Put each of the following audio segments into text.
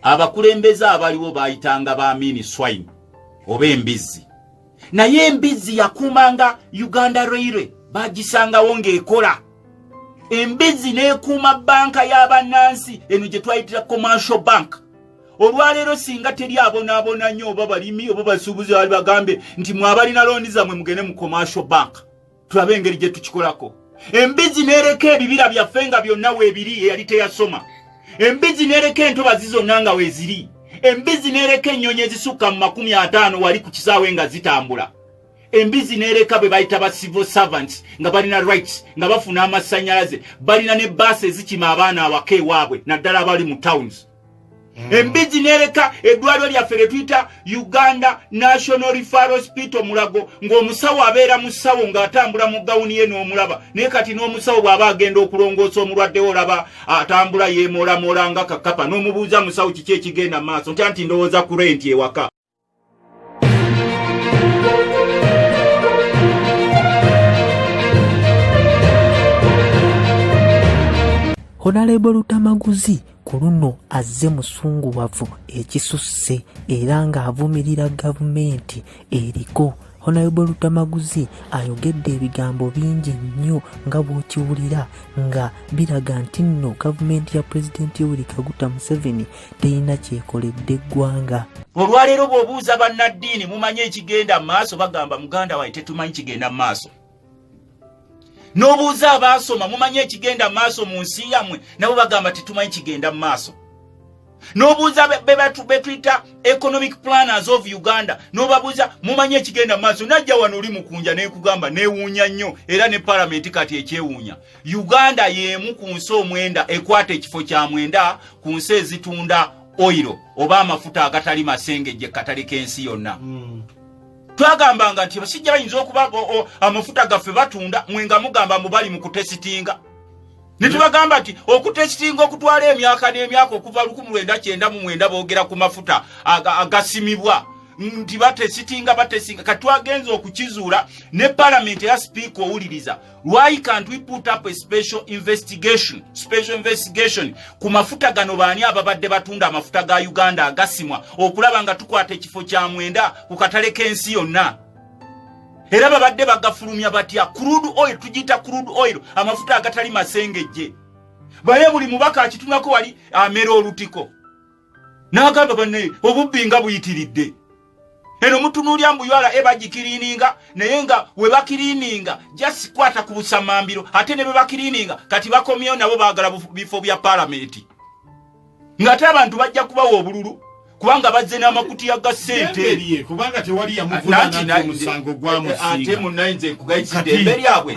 abakulembeze abaliwo bayitanga ba mini swine oba embizzi. Naye embizzi yakuumanga Uganda Railway bagisangawo ng'ekola. Embizzi n'ekuuma banka y'abannansi eno gye twayitira commercial bank. Olwaleero singa teri abonaabona nnyo oba balimi oba basuubuzi bali bagambe nti mwabalina looni zammwe mugende mu commercial bank. Tulabe engeri gye tukikolako. Embizzi n'ereka ebibira byaffe nga byonna weebiri eyali teyasoma. Embizzi n'ereka entobazi zonna nga weeziri. Embizzi n'ereka ennyonyi ezisukka mu 50 wali ku kisaawe nga zitambula. Embizzi n'ereka bwe bayita ba civil servants nga balina rights nga bafuna amasannyalaze balina ne bus ezikima abaana awaka ewaabwe naddala abali mu towns. Embizzi n'ereka eddwaliro lyaffe lye tuyita Uganda National Referral Hospital Mulago ng'omusawo abeera mu ssawo ng'atambula mu gawuni ye n'omulaba naye kati n'omusawo bw'aba agenda okulongoosa omulwadde olaba atambula yeemoolamoola nga kakapa n'omubuuza musawo kiki ekigenda mu maaso nti ndowooza ku renti ewaka. Honorable Lutamaguzi kuluno azze musunguwavu ekisusse era ng'avumirira gavumenti eriko. Honorable Lutamaguzi ayogedde ebigambo bingi nnyo nga bw'okiwulira nga biraga nti nno gavumenti ya Pulezidenti Yoweri Kaguta Museveni terina kyekoledde eggwanga. Olwaleero bw'obuuza bannaddiini mumanye ekigenda mu maaso bagamba muganda wayi tetumanyi kigenda mu maaso. N'obuuza abaasoma mumanye ekigenda mu maaso mu nsi yammwe nabo bagamba tetumanyi kigenda mu maaso. N'obuuza betuyita economic planners of Uganda n'obabuuza mumanye ekigenda mu maaso najja wano oli mukunja n'ekugamba neewuunya nnyo era ne palamenti kati ekyewuunya. Uganda y'emu ku nsi omwenda ekwata ekifo kya mwenda ku nsi ezitunda oil oba amafuta agatali masengejje katale k'ensi yonna. Twagambanga nti basijja bayinza okuba amafuta gaffe batunda mwenga mugamba mubali mu kutesitinga. Nitubagamba nti okutesitinga okutwala emyaka n'emyaka okuva 1999 boogera ku mafuta agasimibwa nti batesitinga katwagenza okukizuula ne parliament ya speaker owuliriza. Why can't we put up a special investigation ku mafuta gano baani ababadde batunda amafuta ga Uganda agasimwa okulaba nga tukwata ekifo kya mwenda ku katale k'ensi yonna. Era babadde bagafulumya batya crude oil tugita crude oil amafuta agatali masengejje. Baye buli mubaka akitunako wali amera olutiko. N'agamba banne obubbi nga buyitiridde. Eno mutunuulya mbuyala ebagikiriininga naye nga we bakiriininga just kwata ku busamambiro ate ne be bakiriininga kati bakomyeyo nabo baagala bifo bya palamenti. Ng'ate abantu bajja kubawa obululu kubanga bazze n'amakutiya ga ssente kubanga tewali yamuvuna musango gwa musiga. Ate munayinze kugayitsidde emberi yabwe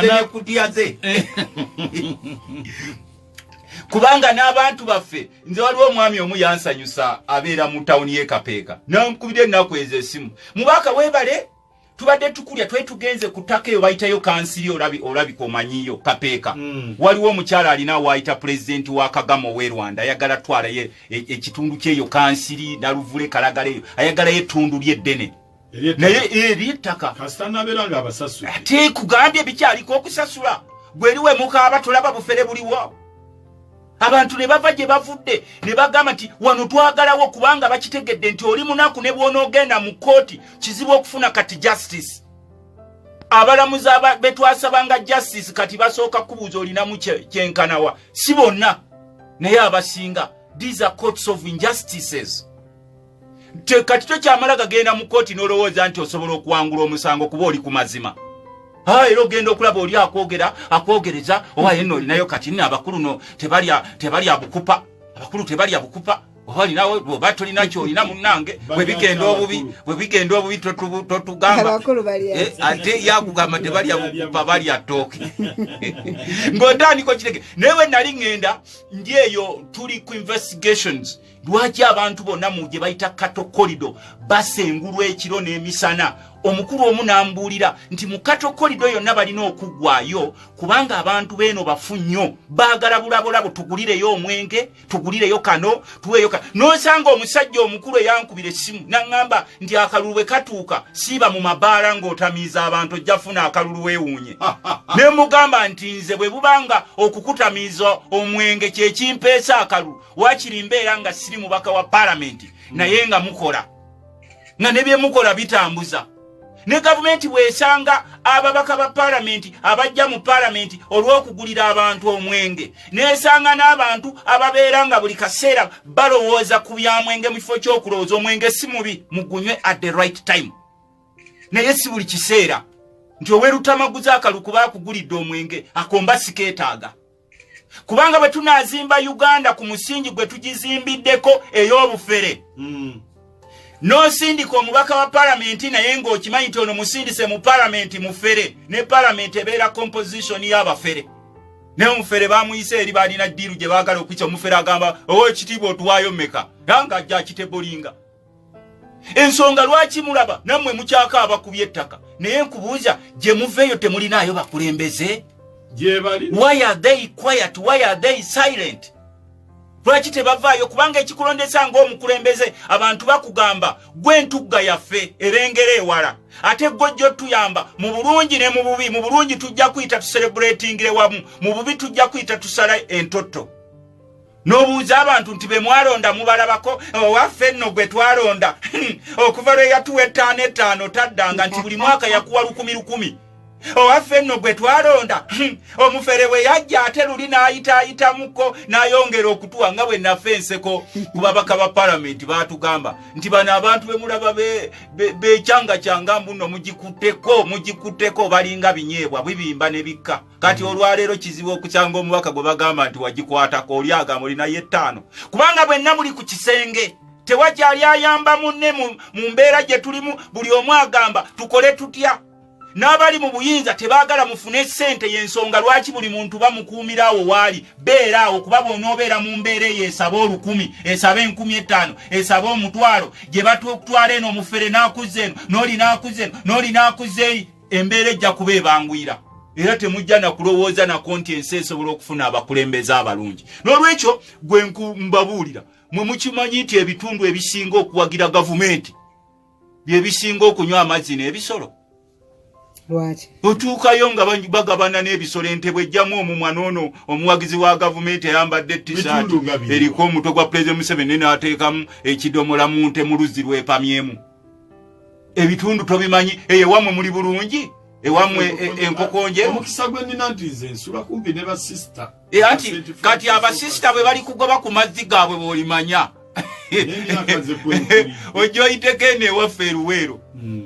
n'ekutiya ze. Kubanga n'abantu baffe nze waliwo omwami omu yansanyusa abeera mu tawuni y'e Kapeeka nankubidde ennaku ezo essimu mubaka weebale tubadde tukulya twali tugenze ku ttaka eyo bayitayo kansiri olabika omanyiyo Kapeeka. Waliwo omukyala alina waayita pulezidenti wa Kagame ow'e Rwanda ayagala twalayo ekitundu kyeyo kansiri naluvule kalagala eyo ayagalayo ettundu ly'eddene naye ery'ettaka kasita nabeera nga abasasula ate kugambye bikyaliko okusasula bwe eriwe mukaaba tolaba bufere buliwo. Abantu ne bava gye bavudde ne bagamba nti wano twagalawo kubanga bakitegedde nti oli munaku ne bw'onoogenda mu kkooti kizibu okufuna kati justice. Abalamuzi betwasabanga justice kati basooka kubuuza olinamu kyenkanawa si bonna naye abasinga. These are courts of injustices. Kati tokyamala gagenda mu kkooti n'olowooza nti osobola okuwangula omusango kuba oli ku mazima. Era ogenda okulaba oli akwogereza owaye nno olinayo kati nno abakulu no tebalya bukupa. Abakulu tebalya bukupa oba olinawo oba tolina kyolina munnange bwe bigenda obubi totugamba ate yakugamba tebalya bukupa balya ttooke ng'otandika okitege. Naye we nali ŋŋenda ndi eyo tuli ku investigations lwaki abantu bonna mu gye bayita kato korido basengulwa ekiro n'emisana omukulu omu n'ambuulira nti mu kato korido yonna balina okuggwaayo kubanga abantu beeno bafu nnyo baagala bulabulabo tugulireyo omwenge tugulireyo kano tuweeyo kano n'osanga omusajja omukulu eyankubira essimu n'aŋŋamba nti akalulu bwe katuuka siiba mu mabaala ng'otamiiza abantu ojja funa akalulu weewuunye ne mugamba nti nze bwe bubanga okukutamiiza omwenge kye kimpeesa akalulu waakiri mbeera nga siri mubaka wa paalamenti naye nga mukola nga ne bye mukola bitambuza ne gavumenti bw'esanga ababaka ba paalamenti abajja mu paalamenti olw'okugulira abantu omwenge n'esanga n'abantu ababeera nga buli kaseera balowooza ku byamwenge mu kifo ky'okulowooza omwenge si mubi mugunywe at the right time naye si buli kiseera nti owe Lutamaguzi akaluku baakugulidde omwenge akomba sikeetaaga kubanga bwe tunaazimba Uganda ku musingi gwe tugizimbiddeko ey'obufere n'osindika omubaka wa paalamenti naye ng'okimanyi nti ono musindise mu paalamenti mufere ne paalamenti ebeera composition y'abafere ne omufere baamuyise eri baalina ddiiru gye baagala okwica omufere agamba ekitiibwa otuwaayo mmeka nga ajja akitebolinga ensonga lwaki mulaba nammwe mukyakaaba ku by'ettaka naye nkubuuza gye muveeyo temulinaayo bakulembeze why are they quiet why are they silent lwaki tebavaayo kubanga ekikulondesa ng'omukulembeze abantu bakugamba gwe ntugga yaffe erengera ewala ate gojjo tuyamba mu bulungi ne mu bubi mu bulungi tujja kuyita tucelebratingire wamu mu bubi tujja kuyita tusala entotto n'obuuza abantu nti be mwalonda mubalabako owaffe nno gwe twalonda okuva lwe yatuwa 5 taddanga nti buli mwaka yakuwa 10,000 owaffe nno gwe twalonda omufere we yajja ate luli n'ayitaayitamuko n'ayongera okutuwa nga bwe naffe enseko ku babaka ba paalamenti baatugamba nti bano abantu be mulaba bekyanga mbuno mugikutteko balinga binyeebwa bibimba ne bikka kati olwaleero kizibu okukyanga omubaka gwe bagamba nti wagikwatako oli agamba olinayo 5 kubanga bwenna muli ku kisenge tewakyali ayamba munne mu mbeera gye tulimu buli omu agamba tukole tutya n'abali mu buyinza tebaagala mufune ssente y'ensonga lwaki buli muntu bamukuumirawo waali beeraawo kuba bw'onoobeera mu mbeera eyo esaba 10,000 esaba 50,000 esaba 1,000 gye batwala eno omufere n'akuzza eno n'oli n'akuzza eno n'oli n'akuzza eri embeera ejja kuba ebangwira era temujja na kulowooza nako nti ensi esobola okufuna abakulembeze abalungi n'olwekyo gwe mbabuulira mwe mukimanyi nti ebitundu ebisinga okuwagira gavumenti bye bisinga okunywa amazzi n'ebisolo lwaki otuukayo nga bagabana n'ebisolo entebwe ejjamu omumwa n'ono omuwagizi wa gavumenti eyambadde t-shirt eriko omutwe gwa President Museveni n'ateekamu ekidomola mu nte mu luzzi lwepamyemu ebitundu tobimanyi ewamwe muli bulungi ewamwe enkokonje omukisa gwe nina nti nze nsula kumpi ne basista anti kati abasista bwe bali kugoba ku mazzi gaabwe bw'olimanya ojja oyiteko eno ewaffe eruweero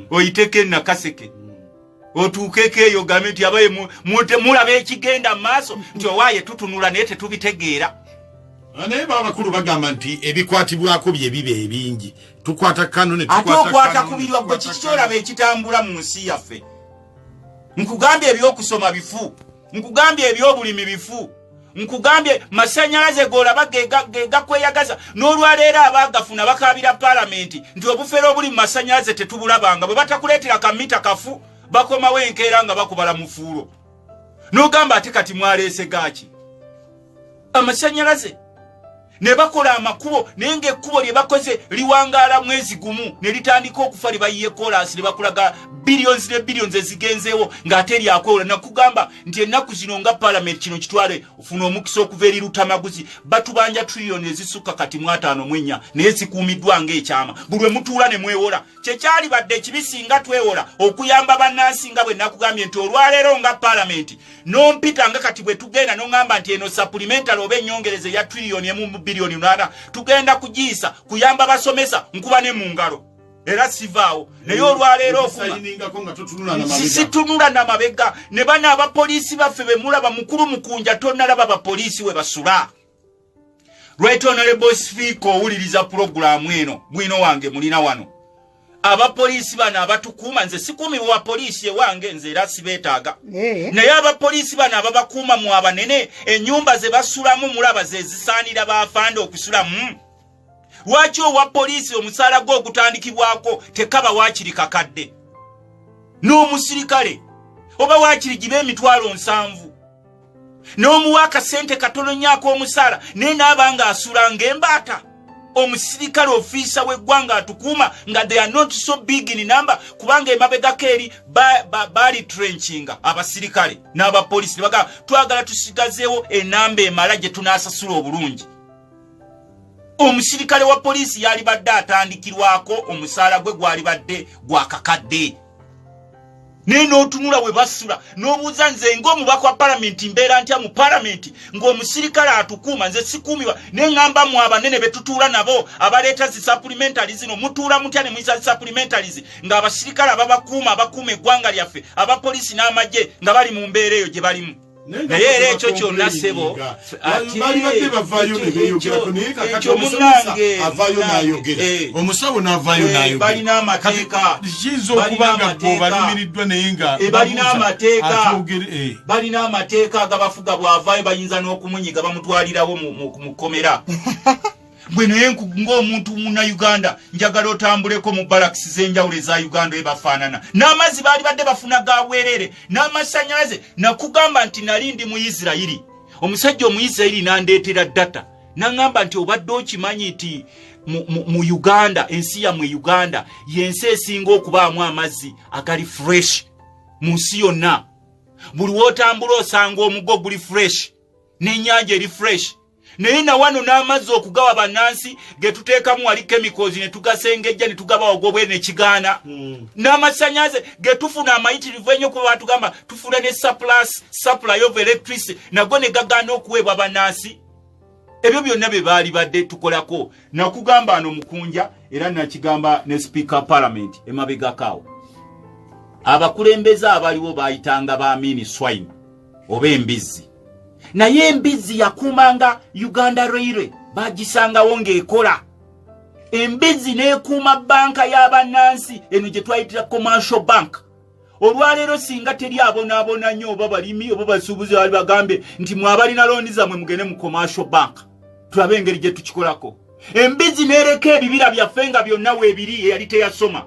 oyiteko enakaseke otuukeko eyo gambe nti abaye mulaba ekigenda mu maaso nti owaaye tutunula naye tetubitegeera naye babakulu bagamba nti ebikwatibwako bye biba ebingi tukwata kano ne ate okwata kubirwa gwe kikyolaba ekitambula mu nsi yaffe nkugambye ebyokusoma bifu nkugambye ebyobulimi bifu nkugambye masanyalaze golaba gegakweyagaza n'olwaleero abaagafuna bakaabira paalamenti nti obufere obuli mu masanyalaze tetubulabanga bwe batakuleetera kamita kafu bakomawo enkeera nga bakubala mu fuulo n'ogamba ate kati mwaleese gaaki amasanyalaze ne bakola amakubo naye ng'ekkubo lye bakoze liwangaala mwezi gumu ne litandika okufa libayiye kolansi ne bakulaga billions ne billions ezigenzeewo ng'ate lyakwewola nakugamba nti ennaku zino nga paalamenti kino kitwale ofuna omukisa okuva eri Lutamaguzi batubanja trillioni ezisukka kati 5.4 naye zikuumiddwa ng'ekyama buli lwe mutuula ne mwewola kyekyali badde ekibisinga twewola okuyamba bannansi nga bwe nakugambye nti olwaleero nga paalamenti n'ompita nga kati bwe tugenda n'oŋŋamba nti eno supplementary oba ennyongereza eya trillioni emu bilioni 8 tugenda kugiisa kuyamba basomesa nkuba ne mu ngalo era sivaawo naye olwaleero situnula na mabega ne bana abapoliisi baffe be mulaba mukulu mukunja tonnalaba abapoliisi we basula right honorable speaker owuliriza pulogulaamu eno bwino wange mulina wano abapoliisi bano abatukuuma nze sikuumibwa bapoliisi ewange nze era sibeetaaga naye abapoliisi bano ababakuuma mu abanene ennyumba ze basulamu mulaba ze zisaanira baafande okusulamu lwaki owa poliisi omusaala gwo ogutandikibwako tekaba waakiri kakadde n'omusirikale oba waakiri gibe emitwalo 7 n'omuwa akasente katono nyaako omusaala naye n'abanga asula ng'embaata omusirikale ofiisa w'eggwanga atukuuma nga they are not so big in number kubanga emabegako eri bali trenchinga abasirikale n'abapoliisi ne bagamba twagala tusigazeewo enamba emala gye tunaasasula obulungi. Omusirikale wa poliisi yali badde atandikirwako omusaala gwe gwali badde gwa kakadde. Ne n'otunula we basula n'obuuza nze ng'omubaka wa palamenti mbeera ntya mu palamenti ng'omusirikale atukuuma nze sikuumibwa ne ngamba mu abanene be tutuula nabo abaleeta zi supplementaries zino mutuula mutya ne muyisa zi supplementaries ng'abasirikale abakuuma eggwanga lyaffe abapoliisi n'amagye nga bali mu mbeera eyo gye balimu. Naye era ekyo kyonna ssebo omusawo n'avaayo n'ayogera balina amateeka kiyinza okuba nga balimiriddwa naye nga balina amateeka agabafuga bw'avaayo bayinza n'okumunyiga bamutwalirawo mu kkomera. Bwe naye ng'omuntu munnauganda njagala otambuleko mu balakisi z'enjawulo eza Uganda ebafaanana n'amazzi baali badde bafuna ga bwerere n'amasannyalaze nakugamba nti nali ndi mu Isirayiri omusajja omuyisirayiri n'andeetera data n'aŋŋamba nti obadde okimanyi nti mu Uganda ensi yammwe Uganda y'ensi esinga okubaamu amazzi agali fresh mu nsi yonna. Buli w'otambula osanga omuggo guli fresh n'ennyanja eri fresh. Naye na wano n'amazzi okugawa bannansi ge tuteekamu wali chemicals ne tugasengejja ne tugaba ogobwe ne kigaana. N'amasannyalaze ge tufuna amayitirivu ennyo kuba batugamba tufuna ne supply of electricity nago ne gagaana okuweebwa bannansi. Ebyo byonna bye baali badde tukolako. Nakugamba ano mukunja era nakigamba ne speaker parliament emabegakaawo. Abakulembeze abaliwo baayitanga baamini swine oba embizzi. Naye embizzi yakuumanga Uganda Railway bagisangawo ng'ekola. Embizzi n'ekuuma banka y'abannansi eno gye twayitira commercial bank. Olwaleero singa teri abonaabona nnyo oba balimi oba basuubuzi bali bagambe nti mwabalina looni zammwe mugende mu commercial bank. Tulabe engeri gye tukikolako. Embizzi n'ereka ebibira byaffe nga byonna weebiri eyali teyasoma.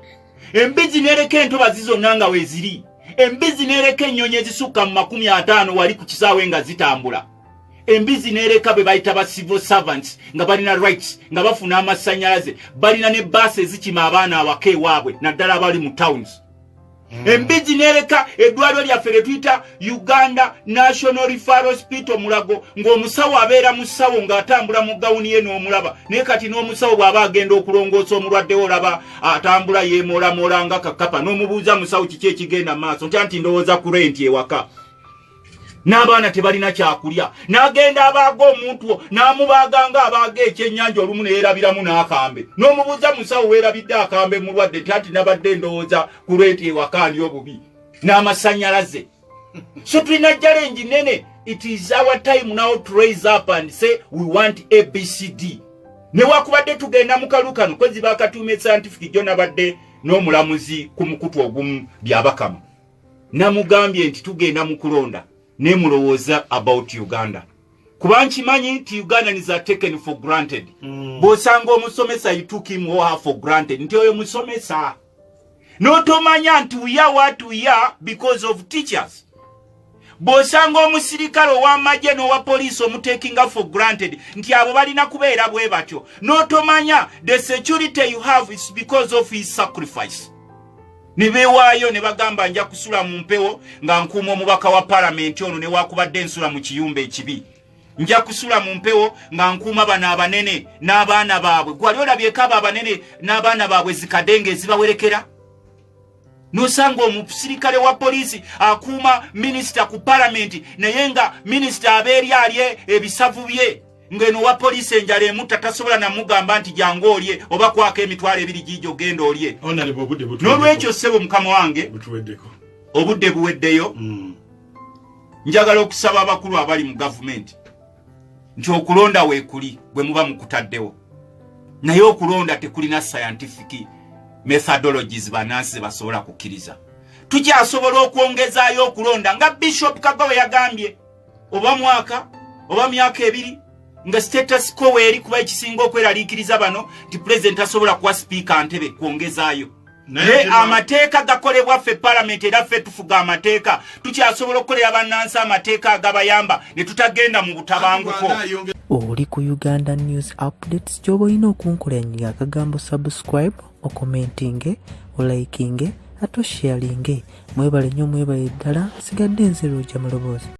Embizzi n'ereka entobazi zonna nga weeziri. Embizzi n'ereka ennyonyi ezisukka mu 50 wali ku kisaawe nga zitambula. Embizzi n'ereka be bayita ba civil servants nga balina rights nga bafuna amasannyalaze balina ne bbaasi ezikima abaana awaka ewaabwe naddala abali mu towns. Embizzi n'ereka eddwaliro lyaffe lye tuyita Uganda National Referral Hospital Mulago ng'omusawo abeera mu ssawo ng'atambula mu gawuni ye n'omulaba naye kati n'omusawo bw'aba agenda okulongoosa omulwaddewo olaba atambula yeemoolamoola nga kakapa n'omubuuza musawo kiki ekigenda mu maaso ntya nti ndowooza ku renti ewaka. N'abaana tebalina kyakulya n'agenda abaaga omuntu n'amubaaga nga abaaga ekyennyanja olumu ne yeerabiramu n'akambe n'omubuuza musawo weerabidde akambe mulwadde ati nabadde ndowooza ku renti ewaka ndi obubi n'amasannyalaze. So tulina challenge nene. It is our time now to raise up and say we want ABCD. Ne wakubadde tugenda mu kalukano kwezi bakatuume scientific jona badde n'omulamuzi ku mukutu ogumu byabakama. Namugambye nti tugenda mu kulonda ne mulowooza about Uganda. Kuba nkimanyi nti Ugandans are taken for granted. Bw'osanga omusomesa you took him or her for granted. Nti oyo musomesa. N'otomanya nti we are what we are because of teachers. Bw'osanga omusirikale ow'amagye n'owa poliisi omutekinga for granted nti abo balina kubeera bwe batyo. N'otomanya the security you have is because of his sacrifice. Ne beewaayo ne bagamba nja kusula mu mpewo nga nkuuma omubaka wa palamenti ono ne wakubadde ensula mu kiyumba ekibi. Nja kusula mu mpewo nga nkuuma bano abanene n'abaana baabwe. Gwali olabyeko abo abanene n'abaana baabwe zikadenge ezibawerekera? N'osanga omusirikale wa poliisi akuuma minisita ku palamenti naye nga minisita abeeri alye ebisavu bye ng'eno wa poliisi enjala emutta tasobola namugamba nti jangu olye oba kwako emitwalo 2 gijo genda olye. N'olwekyo ssebo mukama wange obudde buweddeyo. Njagala okusaba abakulu abali mu gavumenti nti okulonda weekuli bwe muba mukutaddewo naye okulonda tekulina scientific methodologies bannansi basobola kukkiriza. Tukyasobola okwongezaayo okulonda nga Bishop Kagabo yagambye oba mwaka oba myaka 2 nga status quo weeri kuba ekisinga okweraliikiriza bano nti pulezidenti asobola kuwa sipiika ntebe kwongezaayo naye amateeka gakolebwa ffe palamenti era ffe tufuga amateeka tukyasobola okukolera bannansi amateeka agabayamba ne tutagenda mu butabanguko. Oli ku Uganda News Updates gy'oba olina okunkolanyiga akagambo subscribe okomentinge olikinge ate osharinge. Mwebale nnyo mwebale ddala sigadde nze Roja Maloboozi.